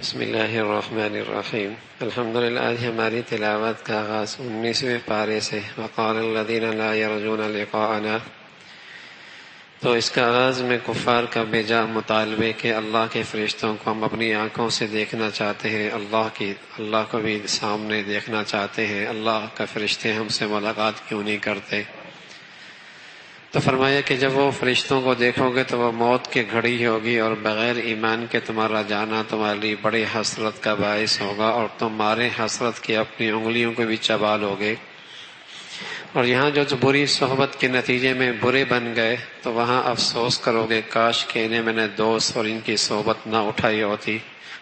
بسم اللہ الرحمن الرحیم۔ الحمدللہ آج ہماری تلاوت کا آغاز 19ویں پارے سے وقال الذین لا یرجون لقاءنا، تو اس کا آغاز میں کفار کا بے جا مطالبے کہ اللہ کے فرشتوں کو ہم اپنی آنکھوں سے دیکھنا چاہتے ہیں، اللہ کو بھی سامنے دیکھنا چاہتے ہیں، اللہ کا فرشتے ہم سے ملاقات کیوں نہیں کرتے؟ تو فرمایا کہ جب وہ فرشتوں کو دیکھو گے تو وہ موت کی گھڑی ہوگی، اور بغیر ایمان کے تمہارا جانا تمہارے لیے بڑی حسرت کا باعث ہوگا، اور تمہارے حسرت کی اپنی انگلیوں کو بھی چبا لو گے۔ اور یہاں جو بری صحبت کے نتیجے میں برے بن گئے تو وہاں افسوس کرو گے کاش کہ انہیں میں نے دوست اور ان کی صحبت نہ اٹھائی ہوتی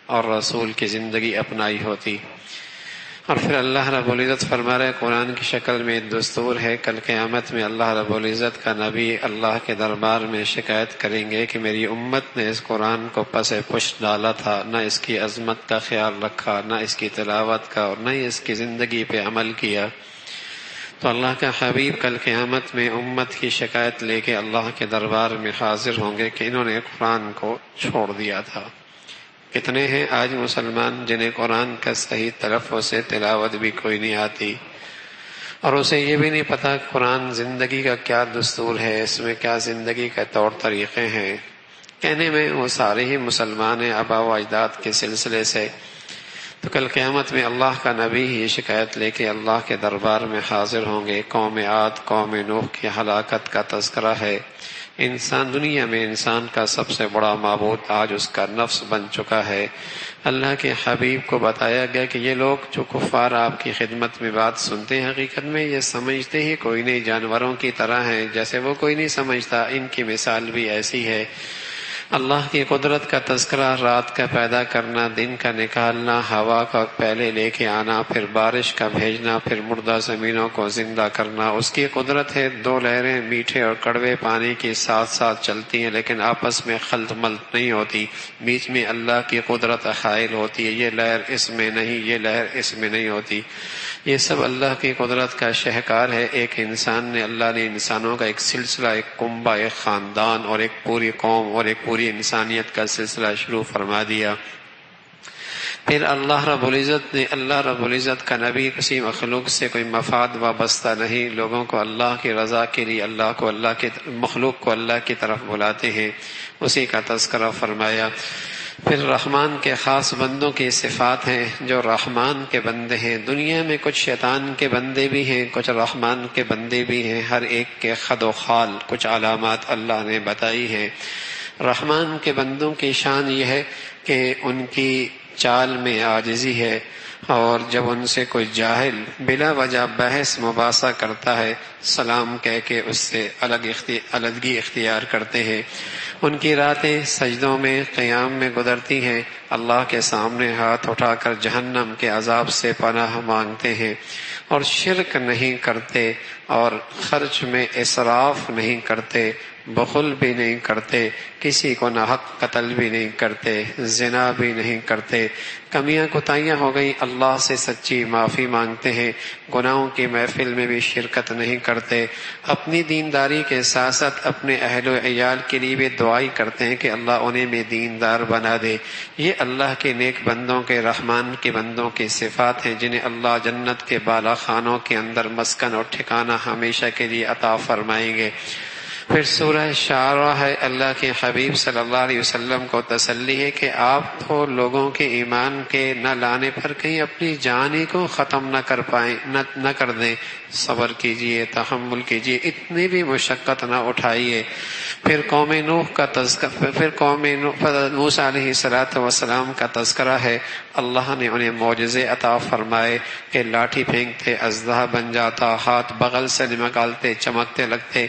اور رسول کی زندگی اپنائی ہوتی۔ اور پھر اللہ رب العزت فرما رہے قرآن کی شکل میں دستور ہے، کل قیامت میں اللہ رب العزت کا نبی اللہ کے دربار میں شکایت کریں گے کہ میری امت نے اس قرآن کو پس پش ڈالا تھا، نہ اس کی عظمت کا خیال رکھا، نہ اس کی تلاوت کا، اور نہ ہی اس کی زندگی پہ عمل کیا۔ تو اللہ کا حبیب کل قیامت میں امت کی شکایت لے کے اللہ کے دربار میں حاضر ہوں گے کہ انہوں نے قرآن کو چھوڑ دیا تھا۔ کتنے ہیں آج مسلمان جنہیں قرآن کا صحیح تلفظ سے تلاوت بھی کوئی نہیں آتی، اور اسے یہ بھی نہیں پتا قرآن زندگی کا کیا دستور ہے، اس میں کیا زندگی کا طور طریقے ہیں۔ کہنے میں وہ سارے ہی مسلمان ہیں آباء و اجداد کے سلسلے سے۔ تو کل قیامت میں اللہ کا نبی ہی شکایت لے کے اللہ کے دربار میں حاضر ہوں گے۔ قوم عاد قوم نوح کی ہلاکت کا تذکرہ ہے۔ دنیا میں انسان کا سب سے بڑا معبود آج اس کا نفس بن چکا ہے۔ اللہ کے حبیب کو بتایا گیا کہ یہ لوگ جو کفار آپ کی خدمت میں بات سنتے ہیں، حقیقت میں یہ سمجھتے ہی کوئی نہیں، جانوروں کی طرح ہیں، جیسے وہ کوئی نہیں سمجھتا، ان کی مثال بھی ایسی ہے۔ اللہ کی قدرت کا تذکرہ، رات کا پیدا کرنا، دن کا نکالنا، ہوا کا پہلے لے کے آنا، پھر بارش کا بھیجنا، پھر مردہ زمینوں کو زندہ کرنا، اس کی قدرت ہے۔ دو لہریں میٹھے اور کڑوے پانی کی ساتھ ساتھ چلتی ہیں لیکن آپس میں خلط ملط نہیں ہوتی، بیچ میں اللہ کی قدرت حائل ہوتی ہے، یہ لہر اس میں نہیں، یہ لہر اس میں نہیں ہوتی۔ یہ سب اللہ کی قدرت کا شہکار ہے۔ ایک انسان نے، اللہ نے انسانوں کا ایک سلسلہ، ایک کنبہ، ایک خاندان اور ایک پوری قوم اور ایک پوری انسانیت کا سلسلہ شروع فرما دیا۔ پھر اللہ رب العزت کا نبی کسی مخلوق سے کوئی مفاد وابستہ نہیں، لوگوں کو اللہ کی رضا کے لیے مخلوق کو اللہ کی طرف بلاتے ہیں، اسی کا تذکرہ فرمایا۔ پھر رحمان کے خاص بندوں کی صفات ہیں جو رحمان کے بندے ہیں۔ دنیا میں کچھ شیطان کے بندے بھی ہیں، کچھ رحمان کے بندے بھی ہیں، ہر ایک کے خد و خال کچھ علامات اللہ نے بتائی ہیں۔ رحمان کے بندوں کی شان یہ ہے کہ ان کی چال میں عاجزی ہے، اور جب ان سے کوئی جاہل بلا وجہ بحث مباحثہ کرتا ہے، سلام کہہ کے اس سے علیحدگی اختیار کرتے ہیں۔ ان کی راتیں سجدوں میں، قیام میں گزرتی ہیں، اللہ کے سامنے ہاتھ اٹھا کر جہنم کے عذاب سے پناہ مانگتے ہیں، اور شرک نہیں کرتے، اور خرچ میں اسراف نہیں کرتے، بخل بھی نہیں کرتے، کسی کو ناحق قتل بھی نہیں کرتے، زنا بھی نہیں کرتے۔ کمیاں کوتاہیاں ہو گئی، اللہ سے سچی معافی مانگتے ہیں، گناہوں کی محفل میں بھی شرکت نہیں کرتے، اپنی دینداری کے ساتھ ساتھ اپنے اہل و عیال کے لیے بھی دعائی کرتے ہیں کہ اللہ انہیں بھی دیندار بنا دے۔ یہ اللہ کے نیک بندوں کے، رحمان کے بندوں کی صفات ہیں جنہیں اللہ جنت کے بالا خانوں کے اندر مسکن اور ٹھکانہ ہمیشہ کے لیے عطا فرمائیں گے۔ پھر سورہ شعراء ہے، اللہ کے حبیب صلی اللہ علیہ وسلم کو تسلی ہے کہ آپ تو لوگوں کے ایمان کے نہ لانے پر کہیں اپنی جان ہی کو ختم نہ کر دیں، صبر کیجئے، تحمل کیجئے، اتنی بھی مشقت نہ اٹھائیے۔ پھر قوم موسیٰ علیہ السلام کا تذکرہ ہے، اللہ نے انہیں معجزے عطا فرمائے کہ لاٹھی پھینکتے اژدہا بن جاتا، ہاتھ بغل سے نکالتے چمکتے لگتے،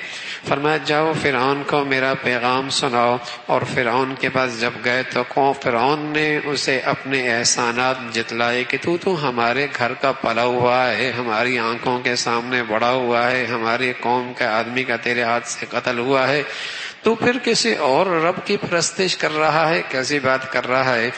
فرمایا جاؤ فرعون کو میرا پیغام سناؤ۔ اور فرعون کے پاس جب گئے تو فرعون نے اسے اپنے احسانات جتلائے کہ تو ہمارے گھر کا پلا ہوا ہے، ہماری آنکھوں کے سامنے بڑا ہوا ہے، ہماری قوم کا آدمی کا تیرے ہاتھ سے قتل ہوا ہے، تو پھر کسی اور رب کی پرستش کر رہا ہے، کیسی بات کر رہا ہے؟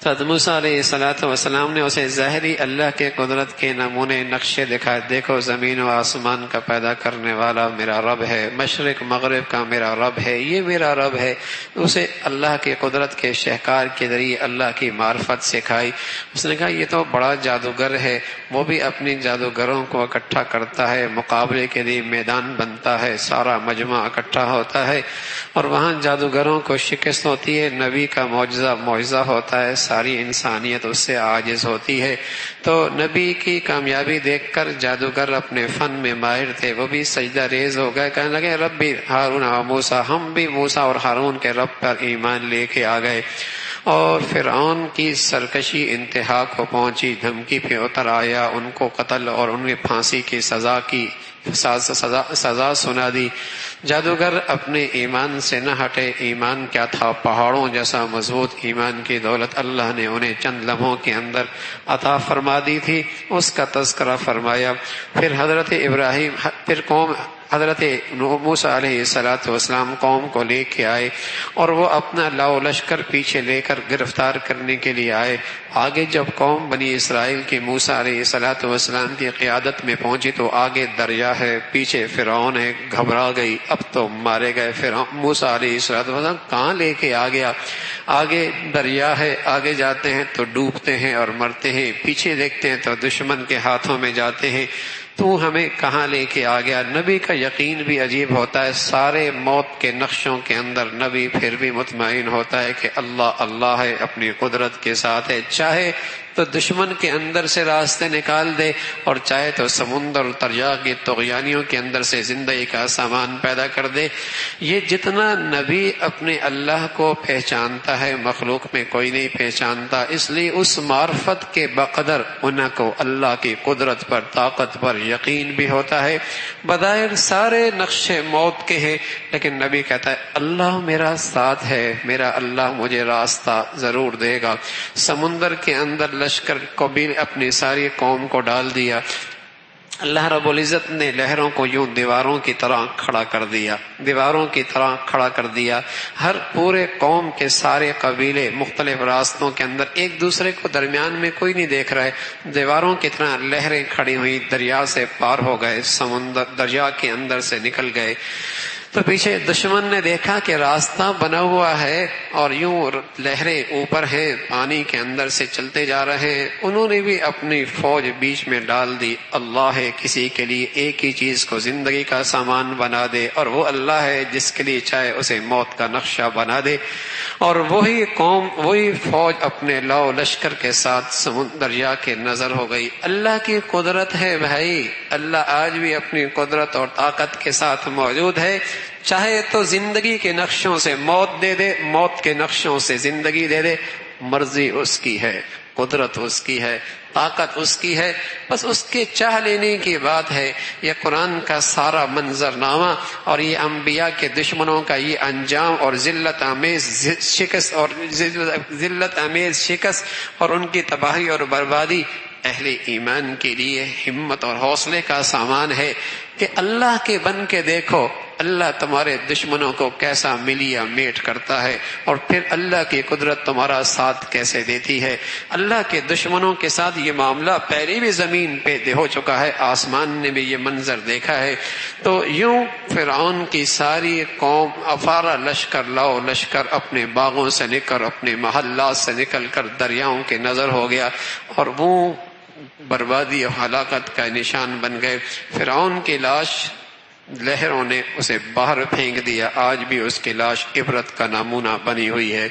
حضرت موسیٰ علیہ السلام نے اسے ظاہری اللہ کے قدرت کے نمونے نقشے دکھائے، دیکھو زمین و آسمان کا پیدا کرنے والا میرا رب ہے، مشرق مغرب کا میرا رب ہے، یہ میرا رب ہے۔ اسے اللہ کی قدرت کے شہکار کے ذریعے اللہ کی معرفت سکھائی۔ اس نے کہا یہ تو بڑا جادوگر ہے، وہ بھی اپنی جادوگروں کو اکٹھا کرتا ہے، مقابلے کے لیے میدان بنتا ہے، سارا مجمع اکٹھا ہوتا ہے اور وہاں جادوگروں کو شکست ہوتی ہے، نبی کا معجزہ ہوتا ہے، ساری انسانیت اس سے عاجز ہوتی ہے۔ تو نبی کی کامیابی دیکھ کر جادوگر اپنے فن میں ماہر تھے، وہ بھی سجدہ ریز ہو گئے، کہنے لگے ربی ہارون و موسیٰ، ہم بھی موسیٰ اور ہارون کے رب پر ایمان لے کے آ گئے۔ اور فرعون کی سرکشی انتہا کو پہنچی، دھمکی پہ اتر آیا، ان کو قتل اور انہیں پھانسی کی سزا سنا دی۔ جادوگر اپنے ایمان سے نہ ہٹے۔ ایمان کیا تھا؟ پہاڑوں جیسا مضبوط ایمان کی دولت اللہ نے انہیں چند لمحوں کے اندر عطا فرما دی تھی، اس کا تذکرہ فرمایا۔ پھر حضرت ابراہیم، پھر قوم حضرت موسیٰ علیہ السلام قوم کو لے کے آئے اور وہ اپنا لاؤ لشکر پیچھے لے کر گرفتار کرنے کے لیے آئے۔ آگے جب قوم بنی اسرائیل کی موسیٰ علیہ السلام کی قیادت میں پہنچی تو آگے دریا ہے، پیچھے فرعون ہے، گھبرا گئی، اب تو مارے گئے۔ فرعون موسیٰ علیہ السلام کہاں لے کے آ گیا؟ آگے دریا ہے، آگے جاتے ہیں تو ڈوبتے ہیں اور مرتے ہیں، پیچھے دیکھتے ہیں تو دشمن کے ہاتھوں میں جاتے ہیں، تو ہمیں کہاں لے کے آ گیا؟ نبی کا یقین بھی عجیب ہوتا ہے، سارے موت کے نقشوں کے اندر نبی پھر بھی مطمئن ہوتا ہے کہ اللہ اللہ ہے، اپنی قدرت کے ساتھ ہے، چاہے تو دشمن کے اندر سے راستے نکال دے اور چاہے تو سمندر اور دریا کی طغیانیوں کے اندر سے زندگی کا سامان پیدا کر دے۔ یہ جتنا نبی اپنے اللہ کو پہچانتا ہے مخلوق میں کوئی نہیں پہچانتا، اس لیے اس معرفت کے بقدر ان کو اللہ کی قدرت پر، طاقت پر یقین بھی ہوتا ہے۔ بظاہر سارے نقشے موت کے ہیں لیکن نبی کہتا ہے اللہ میرا ساتھ ہے، میرا اللہ مجھے راستہ ضرور دے گا۔ سمندر کے اندر لشکر کو بھی اپنی ساری قوم کو ڈال دیا، اللہ رب العزت نے لہروں کو یوں دیواروں کی طرح کھڑا کر دیا، دیواروں کی طرح کھڑا کر دیا۔ ہر پورے قوم کے سارے قبیلے مختلف راستوں کے اندر ایک دوسرے کو درمیان میں کوئی نہیں دیکھ رہے، دیواروں کی طرح لہریں کھڑی ہوئی، دریا سے پار ہو گئے، سمندر دریا کے اندر سے نکل گئے۔ تو پیچھے دشمن نے دیکھا کہ راستہ بنا ہوا ہے اور یوں لہریں اوپر ہیں، پانی کے اندر سے چلتے جا رہے ہیں، انہوں نے بھی اپنی فوج بیچ میں ڈال دی۔ اللہ ہے کسی کے لیے ایک ہی چیز کو زندگی کا سامان بنا دے اور وہ اللہ ہے جس کے لیے چاہے اسے موت کا نقشہ بنا دے۔ اور وہی قوم، وہی فوج اپنے لاؤ لشکر کے ساتھ دریا کے نظر ہو گئی۔ اللہ کی قدرت ہے بھائی، اللہ آج بھی اپنی قدرت اور طاقت کے ساتھ موجود ہے، چاہے تو زندگی کے نقشوں سے موت دے دے، موت کے نقشوں سے زندگی دے دے، مرضی اس کی ہے، قدرت اس کی ہے، طاقت اس کی ہے، بس اس کے چاہ لینے کی بات ہے۔ یہ قرآن کا سارا منظرنامہ اور یہ انبیاء کے دشمنوں کا یہ انجام اور ذلت آمیز شکست اور ان کی تباہی اور بربادی اہل ایمان کے لیے ہمت اور حوصلے کا سامان ہے کہ اللہ کے بن کے دیکھو اللہ تمہارے دشمنوں کو کیسا ملیا میٹ کرتا ہے، اور پھر اللہ کی قدرت تمہارا ساتھ کیسے دیتی ہے۔ اللہ کے دشمنوں کے ساتھ یہ معاملہ پہلے بھی زمین پہ ہو چکا ہے، آسمان نے بھی یہ منظر دیکھا ہے۔ تو یوں فرعون کی ساری قوم افارا لشکر لاؤ لشکر اپنے باغوں سے نکل، اپنے محلات سے نکل کر دریاؤں کے نظر ہو گیا اور وہ بربادی اور ہلاکت کا نشان بن گئے۔ فرعون کی لاش لہروں نے اسے باہر پھینک دیا، آج بھی اس کی لاش عبرت کا نمونہ بنی ہوئی ہے۔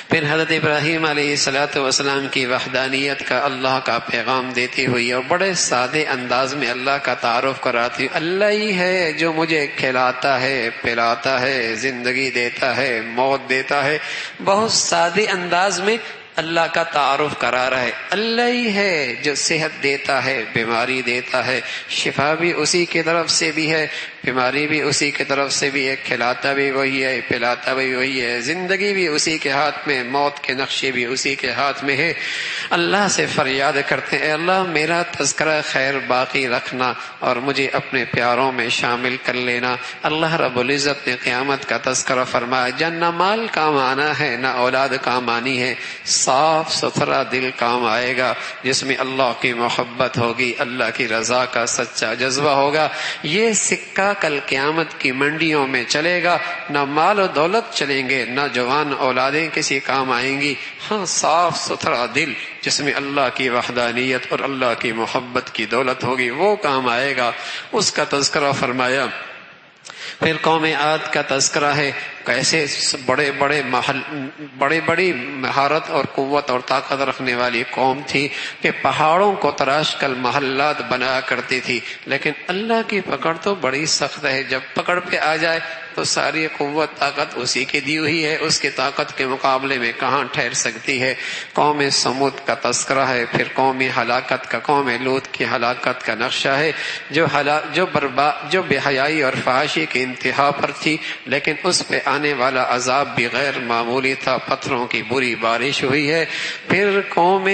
پھر حضرت ابراہیم علیہ السلام کی وحدانیت کا اللہ کا پیغام دیتی ہوئی اور بڑے سادے انداز میں اللہ کا تعارف کراتی، اللہ ہی ہے جو مجھے کھلاتا ہے، پلاتا ہے، زندگی دیتا ہے، موت دیتا ہے، بہت سادے انداز میں اللہ کا تعارف کرا رہا ہے۔ اللہ ہی ہے جو صحت دیتا ہے، بیماری دیتا ہے، شفا بھی اسی کی طرف سے بھی ہے۔ بیماری بھی اسی کی طرف سے بھی ہے، کھلاتا بھی وہی ہے، پلاتا بھی وہی ہے، زندگی بھی اسی کے ہاتھ میں، موت کے نقشے بھی اسی کے ہاتھ میں ہے۔ اللہ سے فریاد کرتے ہیں اے اللہ میرا تذکرہ خیر باقی رکھنا اور مجھے اپنے پیاروں میں شامل کر لینا۔ اللہ رب العزت نے قیامت کا تذکرہ فرمایا، جہاں نہ مال کام آنا ہے نہ اولاد کام آنی ہے، صاف ستھرا دل کام آئے گا جس میں اللہ کی محبت ہوگی، اللہ کی رضا کا سچا جذبہ ہوگا۔ یہ سکہ کل قیامت کی منڈیوں میں چلے گا، نہ مال و دولت چلیں گے، نہ جوان اولادیں کسی کام آئیں گی، ہاں صاف ستھرا دل جس میں اللہ کی وحدانیت اور اللہ کی محبت کی دولت ہوگی وہ کام آئے گا، اس کا تذکرہ فرمایا۔ پھر قوم عاد کا تذکرہ ہے، کیسے بڑی مہارت اور قوت اور طاقت رکھنے والی قوم تھی کہ پہاڑوں کو تراش کر محلات بنایا کرتی تھی، لیکن اللہ کی پکڑ تو بڑی سخت ہے، جب پکڑ پہ آ جائے تو ساری قوت طاقت اسی کی دی ہوئی ہے، اس کی طاقت کے مقابلے میں کہاں ٹھہر سکتی ہے۔ قوم سمود کا تذکرہ ہے، پھر قوم ہلاکت کا، قوم لوط کی ہلاکت کا نقشہ ہے، جو بے حیائی اور فحاشی کی انتہا پر تھی، لیکن اس پہ آنے والا عذاب بھی غیر معمولی تھا، پتھروں کی بری بارش ہوئی ہے۔ پھر قوم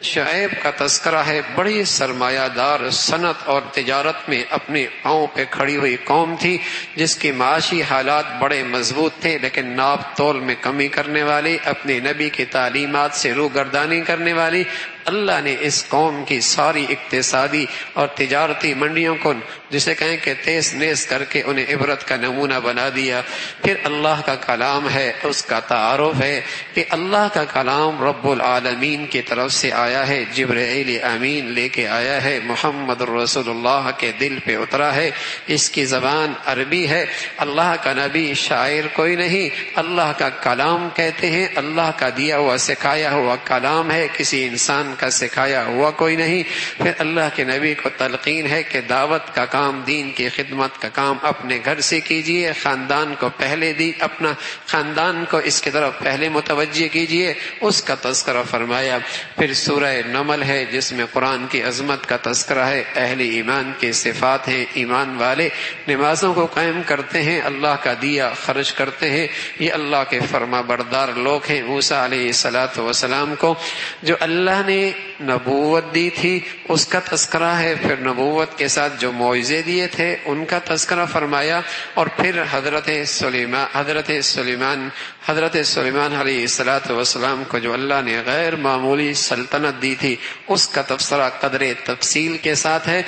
شعیب کا تذکرہ ہے، بڑی سرمایہ دار صنعت اور تجارت میں اپنے پاؤں پہ کھڑی ہوئی قوم تھی، جس کی معاشی حالات بڑے مضبوط تھے، لیکن ناپ تول میں کمی کرنے والی، اپنے نبی کی تعلیمات سے روگردانی کرنے والی۔ اللہ نے اس قوم کی ساری اقتصادی اور تجارتی منڈیوں کو جسے کہیں کہ تیز نیز کر کے انہیں عبرت کا نمونہ بنا دیا۔ پھر اللہ کا کلام ہے، اس کا تعارف ہے کہ اللہ کا کلام رب العالمین کی طرف سے آیا ہے، جبرائیل امین لے کے آیا ہے، محمد رسول اللہ کے دل پہ اترا ہے، اس کی زبان عربی ہے۔ اللہ کا نبی شاعر کوئی نہیں، اللہ کا کلام کہتے ہیں، اللہ کا دیا ہوا سکھایا ہوا کلام ہے، کسی انسان کا سکھایا ہوا کوئی نہیں۔ پھر اللہ کے نبی کو تلقین ہے کہ دعوت کا کام، دین کی خدمت کا کام اپنے گھر سے کیجئے، خاندان کو پہلے اپنا خاندان کو اس کی طرف پہلے متوجہ کیجئے، اس کا تذکرہ فرمایا۔ پھر سورہ نمل ہے جس میں قرآن کی عظمت کا تذکرہ ہے، اہل ایمان کے صفات ہیں، ایمان والے نمازوں کو قائم کرتے ہیں، اللہ کا دیا خرچ کرتے ہیں، یہ اللہ کے فرما بردار لوگ ہیں۔ موسیٰ علیہ السلام کو جو اللہ نے نبوت دی تھی اس کا تذکرہ ہے، پھر نبوت کے ساتھ جو معجزے دیے تھے ان کا تذکرہ فرمایا، اور پھر حضرت سلیمان علیہ السلام کو جو اللہ نے غیر معمولی سلطنت دی تھی اس کا تبصرہ قدر تفصیل کے ساتھ ہے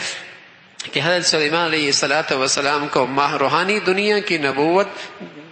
کہ حضرت سلیمان علیہ السلام کو روحانی دنیا کی نبوت،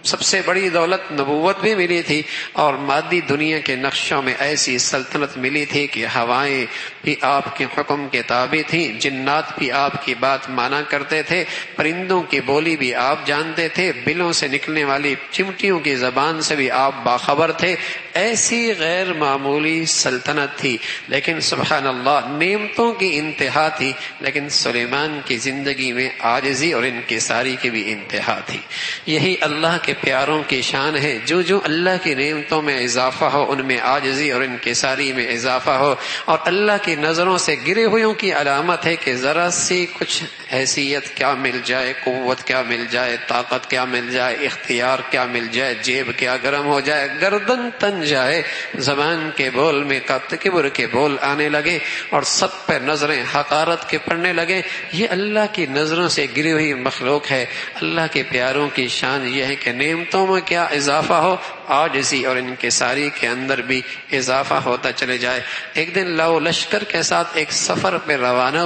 سب سے بڑی دولت نبوت بھی ملی تھی، اور مادی دنیا کے نقشوں میں ایسی سلطنت ملی تھی کہ ہوائیں بھی آپ کے حکم کے تابع تھیں، جنات بھی آپ کی بات مانا کرتے تھے، پرندوں کی بولی بھی آپ جانتے تھے، بلوں سے نکلنے والی چمٹیوں کی زبان سے بھی آپ باخبر تھے۔ ایسی غیر معمولی سلطنت تھی، لیکن سبحان اللہ نعمتوں کی انتہا تھی، لیکن سلیمان کی زندگی میں عاجزی اور انکساری کی بھی انتہا تھی۔ یہی اللہ کے پیاروں کی شان ہے، جو اللہ کی نعمتوں میں اضافہ ہو ان میں عاجزی اور انکساری میں اضافہ ہو، اور اللہ کی نظروں سے گرے ہوئوں کی علامت ہے کہ ذرا سی کچھ حیثیت کیا مل جائے، قوت کیا مل جائے، طاقت کیا مل جائے، اختیار کیا مل جائے، جیب کیا گرم ہو جائے، گردن تن جائے، زبان کے بول میں کبر کے بول آنے لگے اور سب پہ نظریں حقارت کے پڑنے لگے، یہ اللہ کی نظروں سے گری ہوئی مخلوق ہے۔ اللہ کے پیاروں کی شان یہ ہے کہ نعمتوں میں کیا اضافہ ہو، عاجزی اور انکساری کے اندر بھی اضافہ ہوتا چلے جائے۔ ایک دن لو لشکر کے ساتھ ایک سفر پہ روانہ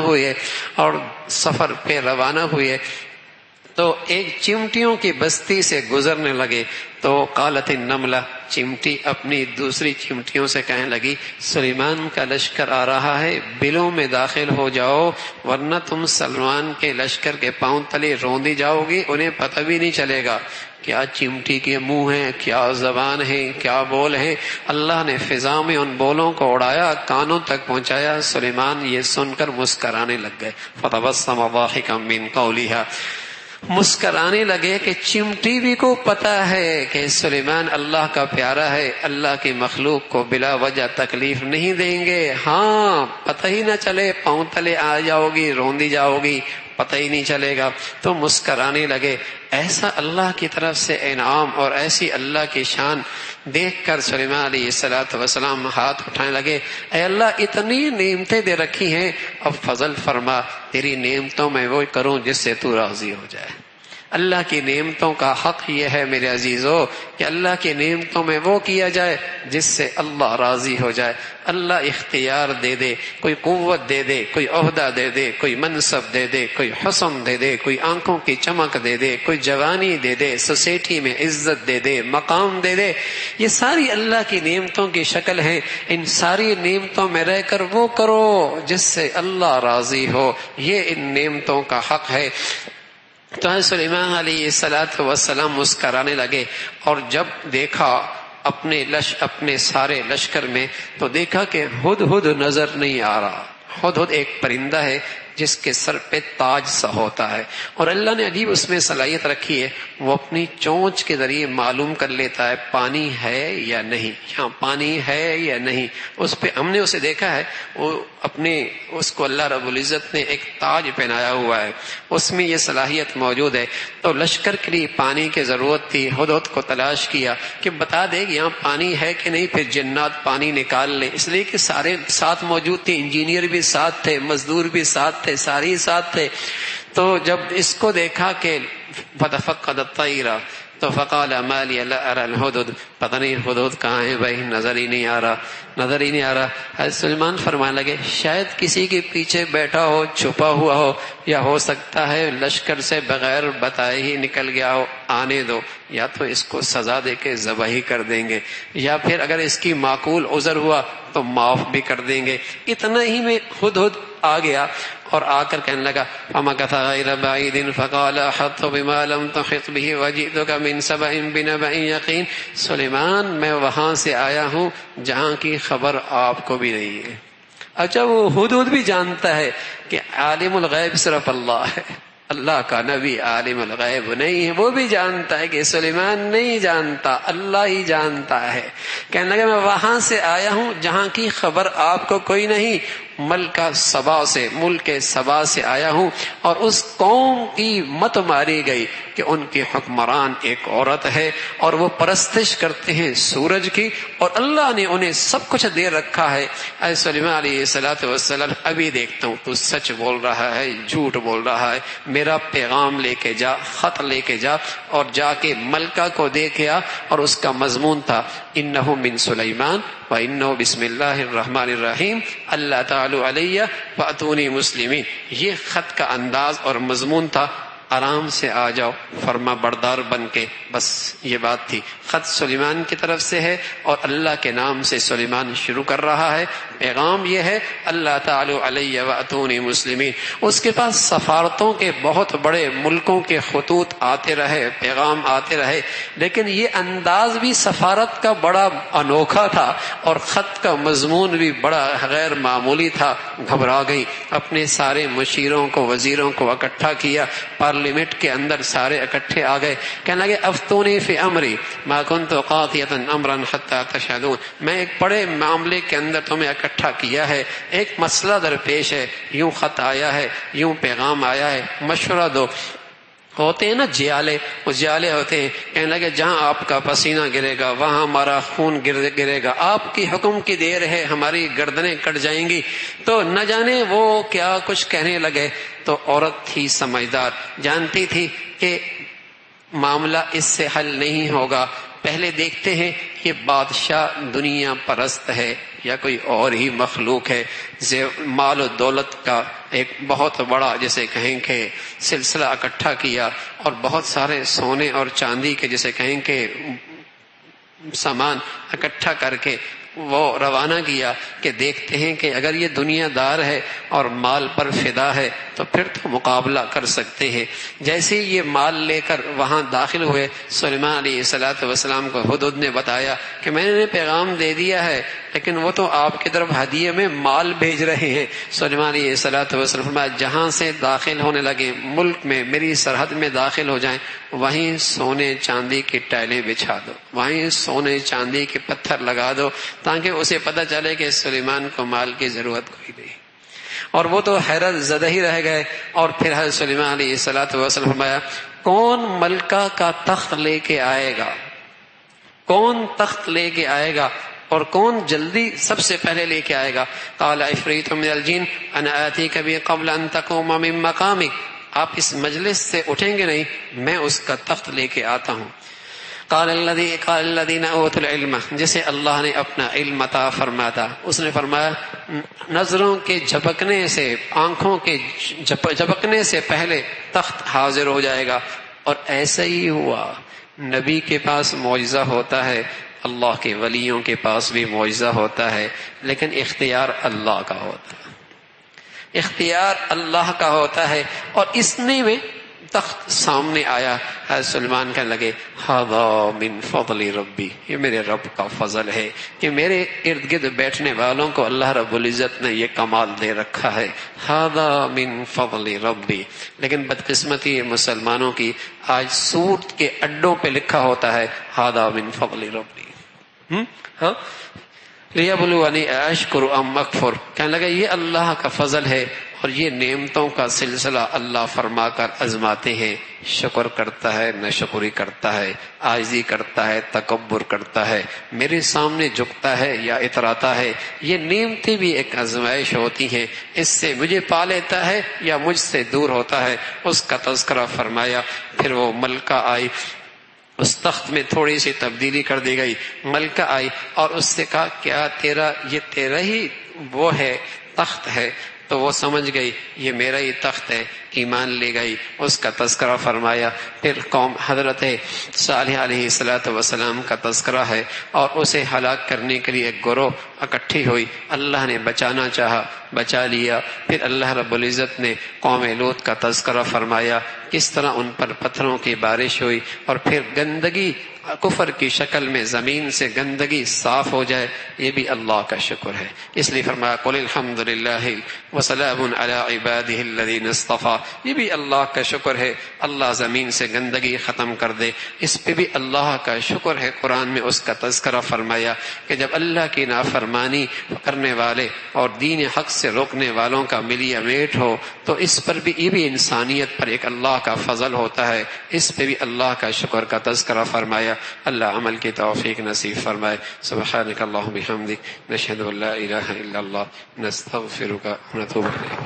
ہوئے تو ایک چمٹیوں کی بستی سے گزرنے لگے، تو قالت النملہ، چمٹی اپنی دوسری چمٹیوں سے کہنے لگی سلیمان کا لشکر آ رہا ہے، بلوں میں داخل ہو جاؤ ورنہ تم سلمان کے لشکر کے پاؤں تلے روندی جاؤ گی، انہیں پتہ بھی نہیں چلے گا کیا چمٹی کے منہ ہیں، کیا زبان ہے، کیا بول ہیں۔ اللہ نے فضا میں ان بولوں کو اڑایا، کانوں تک پہنچایا، سلیمان یہ سن کر مسکرانے لگ گئے، فتبسم ضاحکا من قولها، مسکرانے لگے کہ چمٹی بھی کو پتا ہے کہ سلیمان اللہ کا پیارا ہے، اللہ کی مخلوق کو بلا وجہ تکلیف نہیں دیں گے، ہاں پتہ ہی نہ چلے، پاؤں تلے آ جاؤ گی، روندی جاؤ گی، پتہ ہی نہیں چلے گا، تو مسکرانے لگے۔ ایسا اللہ کی طرف سے انعام اور ایسی اللہ کی شان دیکھ کر سلیمان علیہ السلام ہاتھ اٹھانے لگے، اے اللہ اتنی نعمتیں دے رکھی ہیں، اب فضل فرما، تیری نعمتوں میں وہ کروں جس سے تو راضی ہو جائے۔ اللہ کی نعمتوں کا حق یہ ہے میرے عزیزو کہ اللہ کی نعمتوں میں وہ کیا جائے جس سے اللہ راضی ہو جائے۔ اللہ اختیار دے دے، کوئی قوت دے دے، کوئی عہدہ دے دے، کوئی منصب دے دے، کوئی حسن دے دے، کوئی آنکھوں کی چمک دے دے، کوئی جوانی دے دے، سوسائٹی میں عزت دے دے، مقام دے دے، یہ ساری اللہ کی نعمتوں کی شکل ہے۔ ان ساری نعمتوں میں رہ کر وہ کرو جس سے اللہ راضی ہو، یہ ان نعمتوں کا حق ہے۔ تو سلیمان علیہ السلام مسکرانے لگے، اور جب دیکھا اپنے سارے لشکر میں تو دیکھا کہ ہدہد نظر نہیں آ رہا۔ ہدہد ایک پرندہ ہے جس کے سر پہ تاج سا ہوتا ہے، اور اللہ نے عجیب اس میں صلاحیت رکھی ہے، وہ اپنی چونچ کے ذریعے معلوم کر لیتا ہے پانی ہے یا نہیں، یہاں پانی ہے یا نہیں۔ اس پہ ہم نے اسے دیکھا ہے، وہ اس کو اللہ رب العزت نے ایک تاج پہنایا ہوا ہے، اس میں یہ صلاحیت موجود ہے۔ تو لشکر کے لیے پانی کی ضرورت تھی، ہدہد کو تلاش کیا کہ بتا دے کہ یہاں پانی ہے کہ نہیں، پھر جنات پانی نکال لیں، اس لیے کہ سارے ساتھ موجود تھے، انجینئر بھی ساتھ تھے، مزدور بھی ساتھ تھے، ساری ساتھ تھے۔ تو جب اس کو دیکھا کہ فتفقد الطیر تو فقال ما لی لا ارى الهدهد، پتہ نہیں ہدہد کہاں ہے بھائی، نظر ہی نہیں آ رہا۔ حضرت سلیمان فرمانے لگے شاید کسی کے پیچھے بیٹھا ہو، چھپا ہوا ہو، یا ہو سکتا ہے لشکر سے بغیر بتائے ہی نکل گیا ہو، آنے دو، یا تو اس کو سزا دے کے ذبح ہی کر دیں گے، یا پھر اگر اس کی معقول عذر ہوا تو معاف بھی کر دیں گے۔ اتنا ہی میں ہدہد آ گیا اور آ کر کہنے لگا فمکث غیر بعید فقال احطت بما لم تحط به وجئتك من سبأ بنبأ یقین، سلیمان میں وہاں سے آیا ہوں جہاں کی خبر آپ کو بھی نہیں ہے۔ اچھا وہ ہدہد بھی جانتا ہے کہ عالم الغیب صرف اللہ ہے، اللہ کا نبی عالم الغیب نہیں ہے، وہ بھی جانتا ہے کہ سلیمان نہیں جانتا، اللہ ہی جانتا ہے۔ کہنے لگا میں وہاں سے آیا ہوں جہاں کی خبر آپ کو کوئی نہیں، ملک سبا سے آیا ہوں، اور اس قوم کی مت ماری گئی کہ ان کی حکمران ایک عورت ہے اور وہ پرستش کرتے ہیں سورج کی، اور اللہ نے انہیں سب کچھ دے رکھا ہے۔ اے سلیمان علیہ السلام ابھی دیکھتا ہوں تو سچ بول رہا ہے جھوٹ بول رہا ہے، میرا پیغام لے کے جا، خط لے کے جا، اور جا کے ملکہ کو دے کے آ، اور اس کا مضمون تھا انہ من سلیمان وانہ بسم اللہ الرحمن الرحیم اللہ تعالی علیہ فاتونی مسلمین۔ یہ خط کا انداز اور مضمون تھا، آرام سے آ جاؤ فرما بردار بن کے، بس یہ بات تھی۔ خط سلیمان کی طرف سے ہے اور اللہ کے نام سے سلیمان شروع کر رہا ہے، پیغام یہ ہے اللہ تعالی علیہ واتونی مسلمین۔ اس کے پاس سفارتوں کے بہت بڑے ملکوں کے خطوط آتے رہے، پیغام آتے رہے، لیکن یہ انداز بھی سفارت کا بڑا انوکھا تھا اور خط کا مضمون بھی بڑا غیر معمولی تھا۔ گھبرا گئی، اپنے سارے مشیروں کو، وزیروں کو اکٹھا کیا، پارلیمنٹ کے اندر سارے اکٹھے آ گئے، کہنے لگے افتونی فی امری ما کنت قاطعۃ امرا حتی تشہدون، میں ایک بڑے معاملے کے اندر تمہیں اکٹھا کیا ہے، ایک مسئلہ درپیش ہے، یوں خط آیا ہے، یوں پیغام آیا ہے، مشورہ دو۔ ہوتے ہیں نا جیالے، وہ جیالے ہوتے ہیں، کہنے لگے جہاں آپ کا پسینہ گرے گا وہاں ہمارا خون گرے گا، آپ کی حکم کی دیر ہے، ہماری گردنیں کٹ جائیں گی۔ تو نہ جانے وہ کیا کچھ کہنے لگے۔ تو عورت تھی سمجھدار، جانتی تھی کہ معاملہ اس سے حل نہیں ہوگا، پہلے دیکھتے ہیں یہ بادشاہ دنیا پرست ہے یا کوئی اور ہی مخلوق ہے، مال و دولت کا ایک بہت بڑا جسے کہیں کہ سلسلہ اکٹھا کیا، اور بہت سارے سونے اور چاندی کے جسے کہیں کہ سامان اکٹھا کر کے وہ روانہ کیا کہ دیکھتے ہیں کہ اگر یہ دنیا دار ہے اور مال پر فدا ہے تو پھر تو مقابلہ کر سکتے ہیں۔ جیسے یہ مال لے کر وہاں داخل ہوئے، سلیمان علیہ السلام کو ہدہد نے بتایا کہ میں نے پیغام دے دیا ہے لیکن وہ تو آپ کی طرف ہدیے میں مال بھیج رہے ہیں۔ سلیمان علیہ السلام فرمایا جہاں سے داخل ہونے لگے ملک میں، میری سرحد میں داخل ہو جائیں، وہیں سونے چاندی کی ٹائلیں بچھا دو، وہیں سونے چاندی کے پتھر لگا دو، تاکہ اسے پتہ چلے کہ سلیمان کو مال کی ضرورت کوئی نہیں۔ اور وہ تو حیرت زدہ ہی رہ گئے. اور پھر حضرت سلیمان علیہ الصلوۃ والسلام فرمایا کون ملکہ کا تخت لے کے آئے گا, کون تخت لے کے آئے گا اور کون جلدی سب سے پہلے لے کے آئے گا؟ قال عفریت من الجن انا آتیک به قبل ان تقوم من مقامک, آپ اس مجلس سے اٹھیں گے نہیں, میں اس کا تخت لے کے آتا ہوں. قال الذين اوتوا العلم, جسے اللہ نے اپنا علم عطا فرمایا تھا, اس نے فرمایا نظروں کے جھپکنے سے, آنکھوں کے جھپکنے سے پہلے تخت حاضر ہو جائے گا. اور ایسا ہی ہوا. نبی کے پاس معجزہ ہوتا ہے, اللہ کے ولیوں کے پاس بھی معجزہ ہوتا ہے, لیکن اختیار اللہ کا ہوتا ہے, اختیار اللہ کا ہوتا ہے. اور اس نے میں تخت سامنے آیا. حضرت سلیمان کہنے لگے ھذا من فضل ربی, یہ میرے رب کا فضل ہے کہ میرے ارد گرد بیٹھنے والوں کو اللہ رب العزت نے یہ کمال دے رکھا ہے. ھذا من فضل ربی. لیکن بدقسمتی مسلمانوں کی, آج سوٹ کے اڈوں پہ لکھا ہوتا ہے ھذا من فضل ربی, ہاں لیبلونی اشکر ام اکفر. کہنے لگا یہ اللہ کا فضل ہے اور یہ نعمتوں کا سلسلہ اللہ فرما کر آزماتے ہیں. شکر کرتا ہے, نہ شکری کرتا ہے, عاجزی کرتا ہے, تکبر کرتا ہے, میرے سامنے جھکتا ہے یا اتراتا ہے. یہ نعمتیں بھی ایک آزمائش ہوتی ہیں, اس سے مجھے پا لیتا ہے یا مجھ سے دور ہوتا ہے, اس کا تذکرہ فرمایا. پھر وہ ملکہ آئی, اس تخت میں تھوڑی سی تبدیلی کر دی گئی. ملکہ آئی اور اس سے کہا کیا یہ تیرا ہی وہ ہے تخت ہے؟ تو وہ سمجھ گئی یہ میرا ہی تخت ہے, ایمان لے گئی. اس کا تذکرہ فرمایا. پھر قوم حضرت صالح علیہ الصلوۃ والسلام کا تذکرہ ہے, اور اسے ہلاک کرنے کے لیے ایک گروہ اکٹھی ہوئی. اللہ نے بچانا چاہا, بچا لیا. پھر اللہ رب العزت نے قوم لوط کا تذکرہ فرمایا, کس طرح ان پر پتھروں کی بارش ہوئی, اور پھر گندگی کفر کی شکل میں زمین سے گندگی صاف ہو جائے. یہ بھی اللہ کا شکر ہے. اس لیے فرمایا قل الحمد للہ وسلام علی عبادہ الذین اصطفیٰ. یہ بھی اللہ کا شکر ہے, اللہ زمین سے گندگی ختم کر دے, اس پہ بھی اللہ کا شکر ہے. قرآن میں اس کا تذکرہ فرمایا کہ جب اللہ کی نافرمانی کرنے والے اور دین حق سے روکنے والوں کا ملیا میٹ ہو, تو اس پر بھی یہ بھی انسانیت پر ایک اللہ کا فضل ہوتا ہے. اس پہ بھی اللہ کا شکر کا تذکرہ فرمایا. اللہ عمل کی توفیق نصیب فرمائے. سبحانک اللہم بحمدک نشہد ان لا الہ الا اللہ نستغفرک ونتوب الیک.